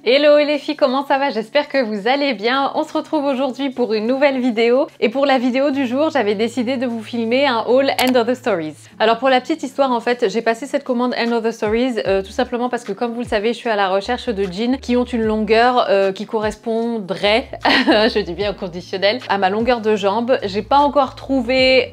Hello les filles, comment ça va? J'espère que vous allez bien. On se retrouve aujourd'hui pour une nouvelle vidéo. Et pour la vidéo du jour, j'avais décidé de vous filmer un haul End of the Stories. Alors pour la petite histoire, en fait, j'ai passé cette commande End of the Stories tout simplement parce que comme vous le savez, je suis à la recherche de jeans qui ont une longueur qui correspondrait, je dis bien au conditionnel, à ma longueur de jambe. J'ai pas encore trouvé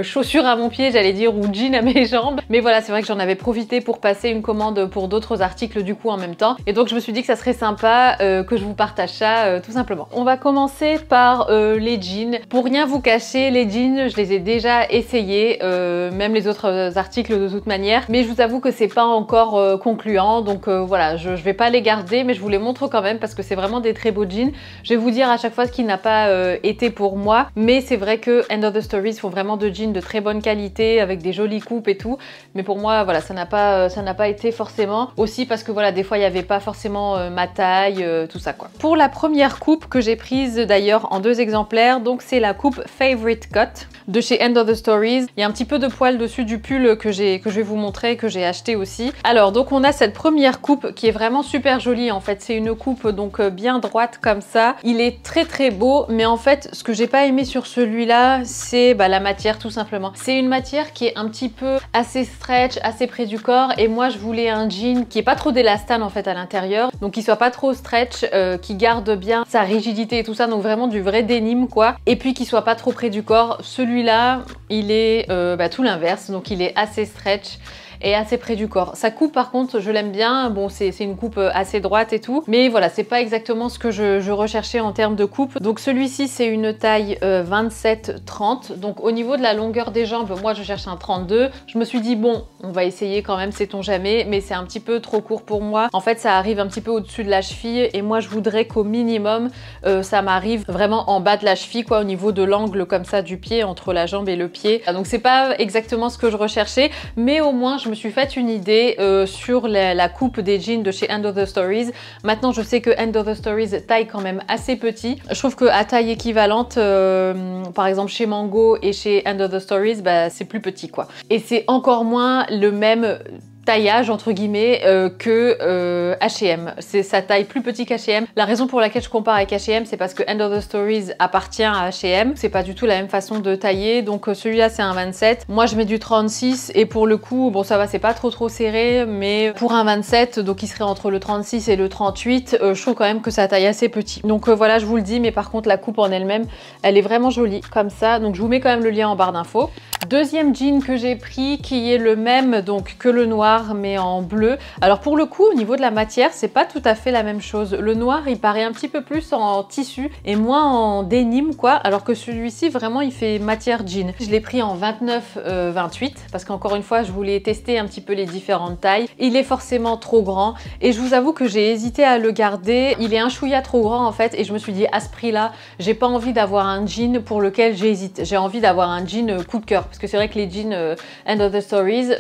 chaussures à mon pied, j'allais dire, ou jeans à mes jambes. Mais voilà, c'est vrai que j'en avais profité pour passer une commande pour d'autres articles du coup en même temps. Et donc je me suis dit que ça serait sympa que je vous partage ça tout simplement. On va commencer par les jeans. Pour rien vous cacher, les jeans, je les ai déjà essayés, même les autres articles de toute manière. Mais je vous avoue que c'est pas encore concluant. Donc voilà, je vais pas les garder, mais je vous les montre quand même parce que c'est vraiment des très beaux jeans. Je vais vous dire à chaque fois ce qui n'a pas été pour moi. Mais c'est vrai que End of the Stories font vraiment de jeans de très bonne qualité avec des jolies coupes et tout. Mais pour moi, voilà, ça n'a pas été forcément. Aussi parce que voilà, des fois il n'y avait pas forcément ma taille, tout ça quoi. Pour la première coupe que j'ai prise d'ailleurs en 2 exemplaires, donc c'est la coupe Favorite Cut de chez End of the Stories. Il y a un petit peu de poil dessus du pull que je vais vous montrer, que j'ai acheté aussi. Alors donc on a cette première coupe qui est vraiment super jolie en fait. C'est une coupe donc bien droite comme ça. Il est très très beau, mais en fait ce que j'ai pas aimé sur celui-là, c'est la matière tout simplement. C'est une matière qui est un petit peu assez stretch, assez près du corps, et moi je voulais un jean qui est pas trop d'élastane en fait à l'intérieur, donc qui soit pas trop stretch, qui garde bien sa rigidité et tout ça, donc vraiment du vrai denim quoi, et puis qui soit pas trop près du corps. Celui-là il est tout l'inverse, donc il est assez stretch et assez près du corps. Sa coupe par contre je l'aime bien, bon c'est une coupe assez droite et tout, mais voilà, c'est pas exactement ce que je recherchais en termes de coupe. Donc celui-ci c'est une taille 27-30, donc au niveau de la longueur des jambes, moi je cherche un 32. Je me suis dit bon, on va essayer quand même, sait-on jamais, mais c'est un petit peu trop court pour moi. En fait ça arrive un petit peu au-dessus de la cheville et moi je voudrais qu'au minimum ça m'arrive vraiment en bas de la cheville quoi, au niveau de l'angle comme ça du pied, entre la jambe et le pied. Donc c'est pas exactement ce que je recherchais, mais au moins je me suis fait une idée sur la coupe des jeans de chez End of the Stories. Maintenant je sais que End of the Stories taille quand même assez petit. Je trouve qu'à taille équivalente, par exemple chez Mango et chez End of the Stories, c'est plus petit quoi. Et c'est encore moins le même taillage entre guillemets que H&M. C'est sa taille plus petit qu'H&M. La raison pour laquelle je compare avec H&M, c'est parce que End of the Stories appartient à H&M. C'est pas du tout la même façon de tailler, donc celui-là c'est un 27. Moi je mets du 36 et pour le coup, bon ça va, c'est pas trop serré, mais pour un 27, donc il serait entre le 36 et le 38, je trouve quand même que ça taille assez petit. Donc voilà, je vous le dis, mais par contre la coupe en elle-même, elle est vraiment jolie comme ça. Donc je vous mets quand même le lien en barre d'infos. Deuxième jean que j'ai pris, qui est le même donc que le noir, mais en bleu. Alors pour le coup au niveau de la matière c'est pas tout à fait la même chose. Le noir il paraît un petit peu plus en tissu et moins en denim quoi, alors que celui-ci vraiment il fait matière jean. Je l'ai pris en 29-28 parce qu'encore une fois je voulais tester un petit peu les différentes tailles. Il est forcément trop grand et je vous avoue que j'ai hésité à le garder. Il est un chouïa trop grand en fait et je me suis dit à ce prix là j'ai pas envie d'avoir un jean pour lequel j'hésite. J'ai envie d'avoir un jean coup de cœur parce que c'est vrai que les jeans End of the Stories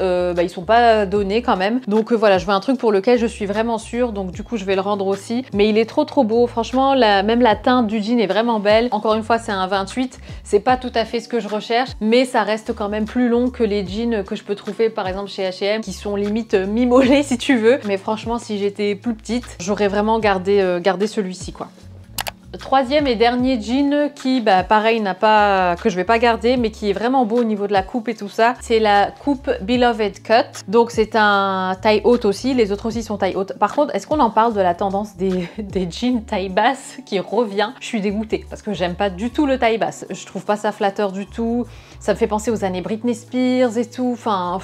ils sont pas donnés quand même, donc voilà, je veux un truc pour lequel je suis vraiment sûre, donc du coup je vais le rendre aussi. Mais il est trop beau, franchement, même la teinte du jean est vraiment belle. Encore une fois c'est un 28, c'est pas tout à fait ce que je recherche, mais ça reste quand même plus long que les jeans que je peux trouver par exemple chez H&M qui sont limite mi-mollets si tu veux. Mais franchement si j'étais plus petite, j'aurais vraiment gardé celui-ci quoi. Troisième et dernier jean qui pareil que je vais pas garder mais qui est vraiment beau au niveau de la coupe et tout ça, c'est la coupe Beloved Cut. Donc c'est un taille haute aussi, les autres aussi sont taille haute. Par contre est-ce qu'on en parle de la tendance des jeans taille basse qui revient? Je suis dégoûtée parce que j'aime pas du tout le taille basse, je trouve pas ça flatteur du tout, ça me fait penser aux années Britney Spears et tout, enfin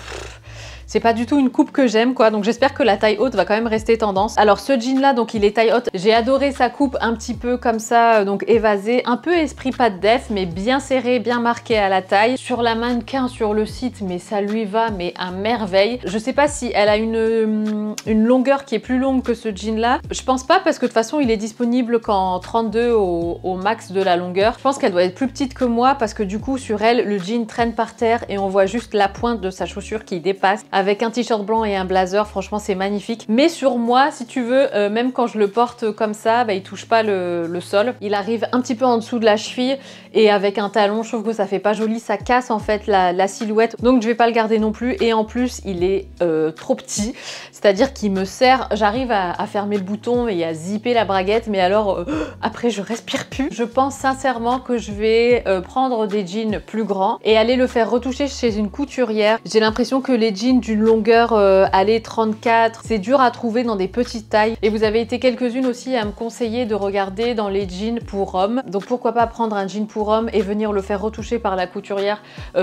c'est pas du tout une coupe que j'aime quoi, donc j'espère que la taille haute va quand même rester tendance. Alors ce jean là, donc il est taille haute, j'ai adoré sa coupe un petit peu comme ça, donc évasée, un peu esprit Pat Def, mais bien serré, bien marqué à la taille. Sur la mannequin sur le site, mais ça lui va mais à merveille. Je sais pas si elle a une longueur qui est plus longue que ce jean là, je pense pas parce que de toute façon il est disponible qu'en 32 au max de la longueur. Je pense qu'elle doit être plus petite que moi parce que du coup sur elle le jean traîne par terre et on voit juste la pointe de sa chaussure qui dépasse. avec un t-shirt blanc et un blazer. Franchement, c'est magnifique. Mais sur moi, si tu veux, même quand je le porte comme ça, bah, il touche pas le sol. Il arrive un petit peu en dessous de la cheville et avec un talon, je trouve que ça fait pas joli. Ça casse en fait la silhouette. Donc je vais pas le garder non plus. Et en plus, il est trop petit. C'est-à-dire qu'il me sert, j'arrive à fermer le bouton et à zipper la braguette, mais alors après je respire plus. Je pense sincèrement que je vais prendre des jeans plus grands et aller le faire retoucher chez une couturière. J'ai l'impression que les jeans d'une longueur allez 34, c'est dur à trouver dans des petites tailles. Et vous avez été quelques-unes aussi à me conseiller de regarder dans les jeans pour hommes. Donc pourquoi pas prendre un jean pour homme et venir le faire retoucher par la couturière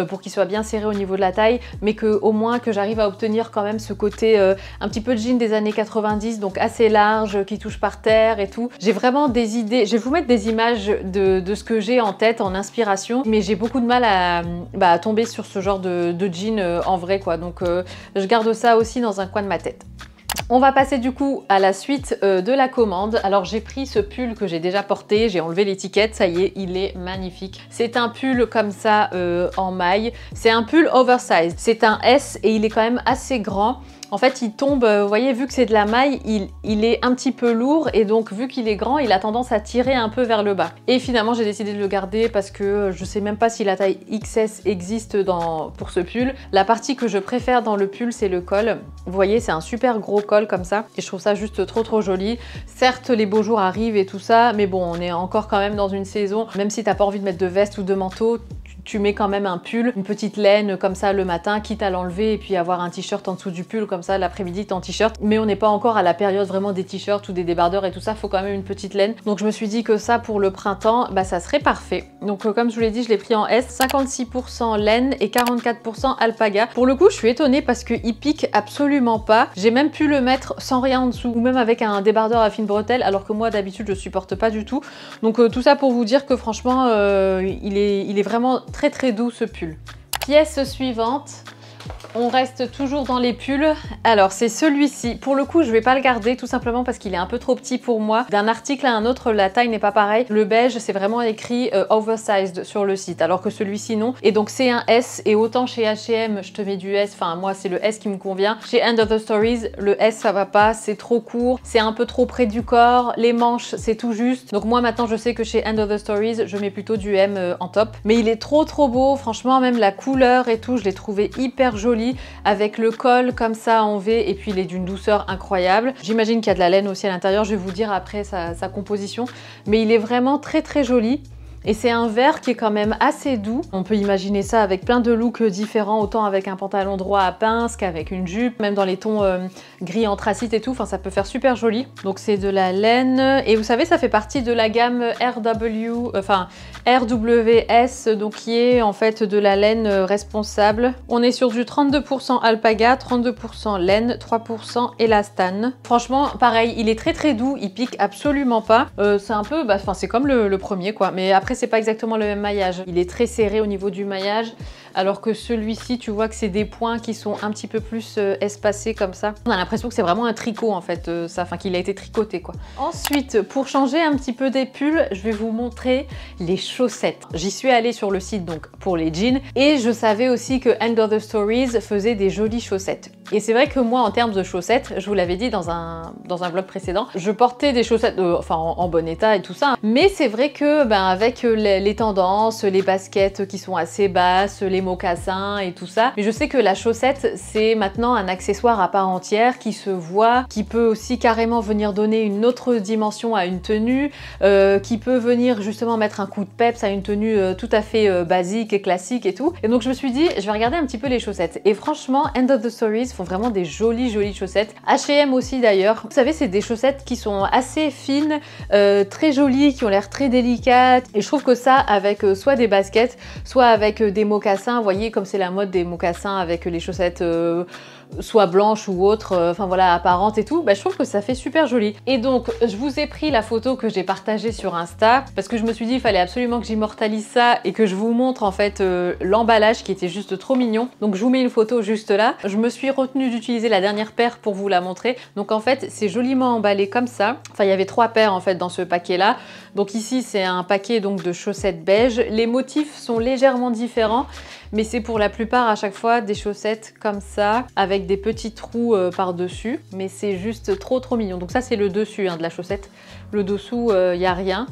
pour qu'il soit bien serré au niveau de la taille, mais que au moins que j'arrive à obtenir quand même ce côté un petit peu de jean des années 90, donc assez large, qui touche par terre et tout. J'ai vraiment des idées, je vais vous mettre des images de ce que j'ai en tête, en inspiration, mais j'ai beaucoup de mal à tomber sur ce genre de jean en vrai quoi, donc je garde ça aussi dans un coin de ma tête. On va passer du coup à la suite de la commande. Alors j'ai pris ce pull que j'ai déjà porté, j'ai enlevé l'étiquette, ça y est, il est magnifique. C'est un pull comme ça en maille, c'est un pull oversize, c'est un S et il est quand même assez grand. En fait, il tombe, vous voyez, vu que c'est de la maille, il est un petit peu lourd et donc vu qu'il est grand, il a tendance à tirer un peu vers le bas. Et finalement, j'ai décidé de le garder parce que je sais même pas si la taille XS existe pour ce pull. La partie que je préfère dans le pull, c'est le col. Vous voyez, c'est un super gros col comme ça et je trouve ça juste trop joli. Certes, les beaux jours arrivent et tout ça, mais bon, on est encore quand même dans une saison, même si t'as pas envie de mettre de veste ou de manteau, tu mets quand même un pull, une petite laine comme ça le matin, quitte à l'enlever et puis avoir un t-shirt en dessous du pull comme ça l'après-midi t'es en t-shirt. Mais on n'est pas encore à la période vraiment des t-shirts ou des débardeurs et tout ça, faut quand même une petite laine. Donc je me suis dit que ça pour le printemps, bah ça serait parfait. Donc comme je vous l'ai dit, je l'ai pris en S, 56% laine et 44% alpaga. Pour le coup, je suis étonnée parce qu'il pique absolument pas. J'ai même pu le mettre sans rien en dessous ou même avec un débardeur à fine bretelle alors que moi d'habitude je supporte pas du tout. Donc tout ça pour vous dire que franchement il est vraiment très doux ce pull. Pièce suivante. On reste toujours dans les pulls. Alors c'est celui-ci. Pour le coup, je vais pas le garder tout simplement parce qu'il est un peu trop petit pour moi. D'un article à un autre, la taille n'est pas pareille. Le beige, c'est vraiment écrit oversized sur le site, alors que celui-ci non. Et donc c'est un S et autant chez H&M, je te mets du S. Enfin moi, c'est le S qui me convient. Chez End of the Stories, le S ça va pas, c'est trop court, c'est un peu trop près du corps. Les manches, c'est tout juste. Donc moi maintenant, je sais que chez End of the Stories, je mets plutôt du M en top. Mais il est trop beau. Franchement, même la couleur et tout, je l'ai trouvé hyper joli. Avec le col comme ça en V et puis il est d'une douceur incroyable. J'imagine qu'il y a de la laine aussi à l'intérieur, je vais vous dire après sa composition, mais il est vraiment très joli. Et c'est un vert qui est quand même assez doux. On peut imaginer ça avec plein de looks différents, autant avec un pantalon droit à pince qu'avec une jupe, même dans les tons gris anthracite et tout. Enfin, ça peut faire super joli. Donc c'est de la laine. Et vous savez, ça fait partie de la gamme RWS, donc qui est en fait de la laine responsable. On est sur du 32% alpaga, 32% laine, 3% élastane. Franchement, pareil, il est très doux, il pique absolument pas. C'est un peu, c'est comme le premier quoi. Mais après, c'est pas exactement le même maillage. Il est très serré au niveau du maillage, alors que celui-ci, tu vois que c'est des points qui sont un petit peu plus espacés comme ça. On a l'impression que c'est vraiment un tricot en fait, qu'il a été tricoté quoi. Ensuite, pour changer un petit peu des pulls, je vais vous montrer les chaussettes. J'y suis allée sur le site donc pour les jeans et je savais aussi que End of the Stories faisait des jolies chaussettes. Et c'est vrai que moi, en termes de chaussettes, je vous l'avais dit dans un vlog précédent, je portais des chaussettes en bon état et tout ça. Mais c'est vrai que avec les tendances, les baskets qui sont assez basses, les mocassins et tout ça, mais je sais que la chaussette, c'est maintenant un accessoire à part entière qui se voit, qui peut aussi carrément venir donner une autre dimension à une tenue, qui peut venir justement mettre un coup de peps à une tenue tout à fait basique et classique et tout. Et donc je me suis dit, je vais regarder un petit peu les chaussettes. Et franchement, End of the Stories font vraiment des jolies chaussettes. H&M aussi d'ailleurs. Vous savez, c'est des chaussettes qui sont assez fines, très jolies, qui ont l'air très délicates. Et je trouve que ça, avec soit des baskets, soit avec des mocassins, vous voyez comme c'est la mode des mocassins avec les chaussettes soit blanches ou autres, apparentes et tout, je trouve que ça fait super joli. Et donc, je vous ai pris la photo que j'ai partagée sur Insta, parce que je me suis dit, il fallait absolument que j'immortalise ça et que je vous montre en fait l'emballage qui était juste trop mignon. Donc, je vous mets une photo juste là. Je me suis retenue d'utiliser la dernière paire pour vous la montrer. Donc, en fait, c'est joliment emballé comme ça. Enfin, il y avait 3 paires en fait dans ce paquet-là. Donc ici, c'est un paquet donc de chaussettes beige. Les motifs sont légèrement différents. mais c'est pour la plupart à chaque fois des chaussettes comme ça, avec des petits trous par-dessus, mais c'est juste trop mignon. Donc ça c'est le dessus hein, de la chaussette, le dessous il n'y a rien.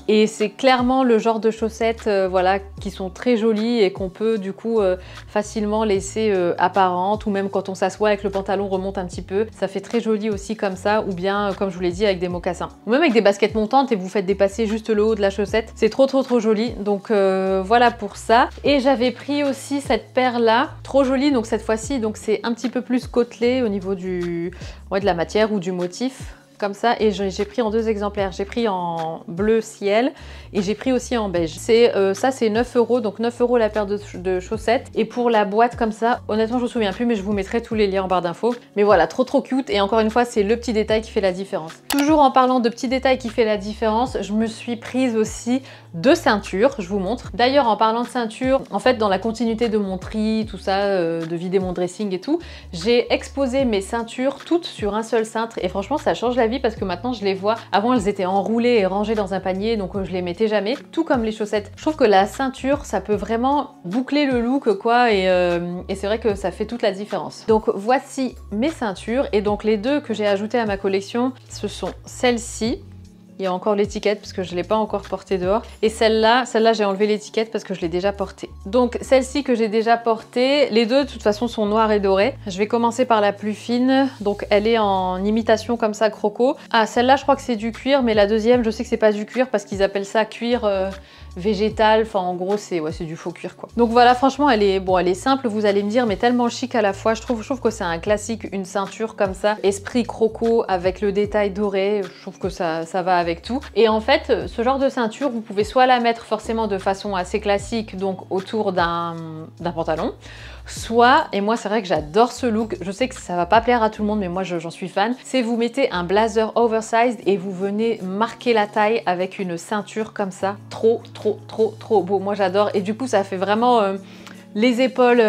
Et c'est clairement le genre de chaussettes voilà, qui sont très jolies et qu'on peut du coup facilement laisser apparentes, ou même quand on s'assoit avec le pantalon remonte un petit peu, ça fait très joli aussi comme ça, ou bien comme je vous l'ai dit avec des mocassins. Ou même avec des baskets montantes et vous faites dépasser juste le haut de la chaussette, c'est trop joli. Donc voilà pour ça. Et j'avais pris aussi cette paire là, trop jolie, donc cette fois-ci, donc c'est un petit peu plus côtelé au niveau de la matière ou du motif. Comme ça, et j'ai pris en 2 exemplaires. J'ai pris en bleu ciel et j'ai pris aussi en beige. Ça c'est 9 €, donc 9 € la paire de chaussettes. Et pour la boîte comme ça, honnêtement je me souviens plus, mais je vous mettrai tous les liens en barre d'infos. Mais voilà, trop cute, et encore une fois c'est le petit détail qui fait la différence. Toujours en parlant de petits détails qui fait la différence, je me suis prise aussi 2 ceintures, je vous montre. D'ailleurs en parlant de ceinture, en fait dans la continuité de mon tri, tout ça, de vider mon dressing et tout, j'ai exposé mes ceintures toutes sur un seul cintre, et franchement ça change la vie parce que maintenant je les vois. Avant elles étaient enroulées et rangées dans un panier, donc je les mettais jamais, tout comme les chaussettes. Je trouve que la ceinture ça peut vraiment boucler le look quoi, et c'est vrai que ça fait toute la différence. Donc voici mes ceintures, et donc les 2 que j'ai ajoutées à ma collection, ce sont celles-ci. Il y a encore l'étiquette parce que je ne l'ai pas encore portée dehors. Et celle-là j'ai enlevé l'étiquette parce que je l'ai déjà portée. Donc celle-ci que j'ai déjà portée, les 2 de toute façon sont noires et dorées. Je vais commencer par la plus fine. Donc elle est en imitation comme ça croco. Ah, celle-là je crois que c'est du cuir, mais la deuxième je sais que c'est pas du cuir parce qu'ils appellent ça cuir végétal, enfin en gros c'est du faux cuir quoi. Donc voilà, franchement elle est simple, vous allez me dire, mais tellement chic à la fois. Je trouve que c'est un classique, une ceinture comme ça, esprit croco avec le détail doré. Je trouve que ça va avec tout. Et en fait ce genre de ceinture vous pouvez soit la mettre forcément de façon assez classique, donc autour d'un pantalon, soit, et moi c'est vrai que j'adore ce look, je sais que ça va pas plaire à tout le monde mais moi j'en suis fan, c'est vous mettez un blazer oversized et vous venez marquer la taille avec une ceinture comme ça. Trop beau, moi j'adore, et du coup ça fait vraiment les épaules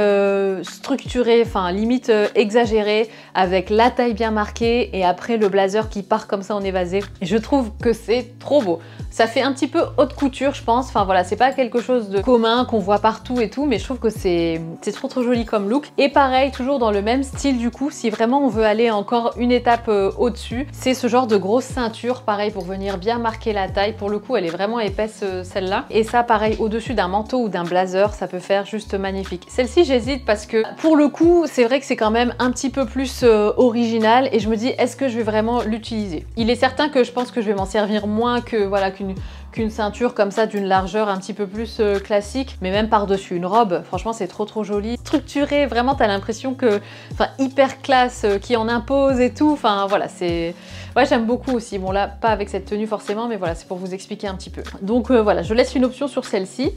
structurées, enfin limite exagérées, avec la taille bien marquée, et après le blazer qui part comme ça en évasé. Et je trouve que c'est trop beau. Ça fait un petit peu haute couture je pense, enfin voilà, c'est pas quelque chose de commun qu'on voit partout et tout, mais je trouve que c'est trop joli comme look. Et pareil, toujours dans le même style du coup, si vraiment on veut aller encore une étape au-dessus, c'est ce genre de grosse ceinture, pareil pour venir bien marquer la taille. Pour le coup elle est vraiment épaisse celle-là, et ça pareil au-dessus d'un manteau ou d'un blazer, ça peut faire juste magnifique. Celle-ci j'hésite parce que pour le coup c'est vrai que c'est quand même un petit peu plus original, et je me dis est-ce que je vais vraiment l'utiliser. Il est certain que je pense que je vais m'en servir moins que voilà qu'une ceinture comme ça d'une largeur un petit peu plus classique, mais même par-dessus une robe, franchement c'est trop joli, structuré, vraiment t'as l'impression que, enfin hyper classe, qui en impose et tout, enfin voilà, c'est... Ouais, j'aime beaucoup aussi. Bon là, pas avec cette tenue forcément, mais voilà, c'est pour vous expliquer un petit peu. Donc voilà, je laisse une option sur celle-ci.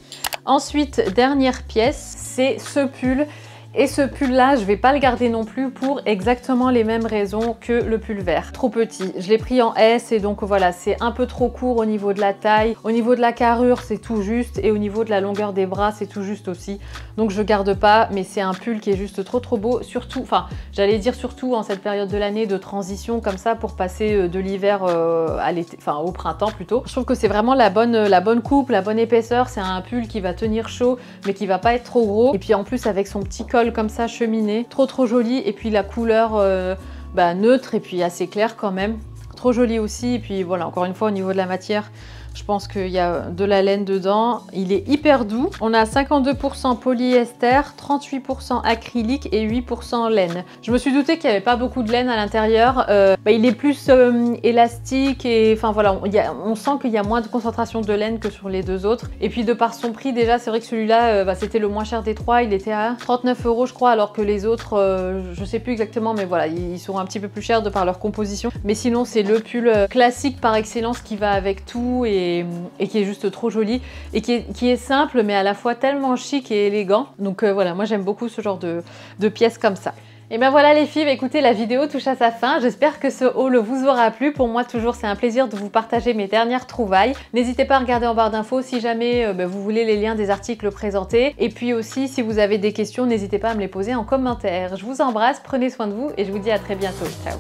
Ensuite, dernière pièce, c'est ce pull. Et ce pull là, je vais pas le garder non plus pour exactement les mêmes raisons que le pull vert. Trop petit. Je l'ai pris en S, et donc voilà, c'est un peu trop court au niveau de la taille. Au niveau de la carrure, c'est tout juste, et au niveau de la longueur des bras, c'est tout juste aussi. Donc je garde pas, mais c'est un pull qui est juste trop beau. Surtout, enfin, j'allais dire surtout en cette période de l'année de transition comme ça, pour passer de l'hiver à l'été, enfin au printemps plutôt. Je trouve que c'est vraiment la bonne coupe, la bonne épaisseur. C'est un pull qui va tenir chaud, mais qui va pas être trop gros. Et puis en plus avec son petit col comme ça cheminé, trop joli, et puis la couleur neutre et puis assez claire quand même, trop joli aussi. Et puis voilà, encore une fois au niveau de la matière, je pense qu'il y a de la laine dedans. Il est hyper doux. On a 52% polyester, 38% acrylique et 8% laine. Je me suis doutée qu'il n'y avait pas beaucoup de laine à l'intérieur. Il est plus élastique, et enfin voilà, on sent qu'il y a moins de concentration de laine que sur les 2 autres. Et puis de par son prix déjà, c'est vrai que celui-là, c'était le moins cher des 3. Il était à 39 € je crois, alors que les autres, je sais plus exactement, mais voilà, ils sont un petit peu plus chers de par leur composition. Mais sinon, c'est le pull classique par excellence qui va avec tout, et qui est juste trop joli, et qui est simple mais à la fois tellement chic et élégant. Donc voilà, moi j'aime beaucoup ce genre de pièces comme ça. Et bien voilà les filles, écoutez, la vidéo touche à sa fin. J'espère que ce haul vous aura plu. Pour moi toujours c'est un plaisir de vous partager mes dernières trouvailles. N'hésitez pas à regarder en barre d'infos si jamais vous voulez les liens des articles présentés. Et puis aussi si vous avez des questions, n'hésitez pas à me les poser en commentaire. Je vous embrasse, prenez soin de vous, et je vous dis à très bientôt. Ciao.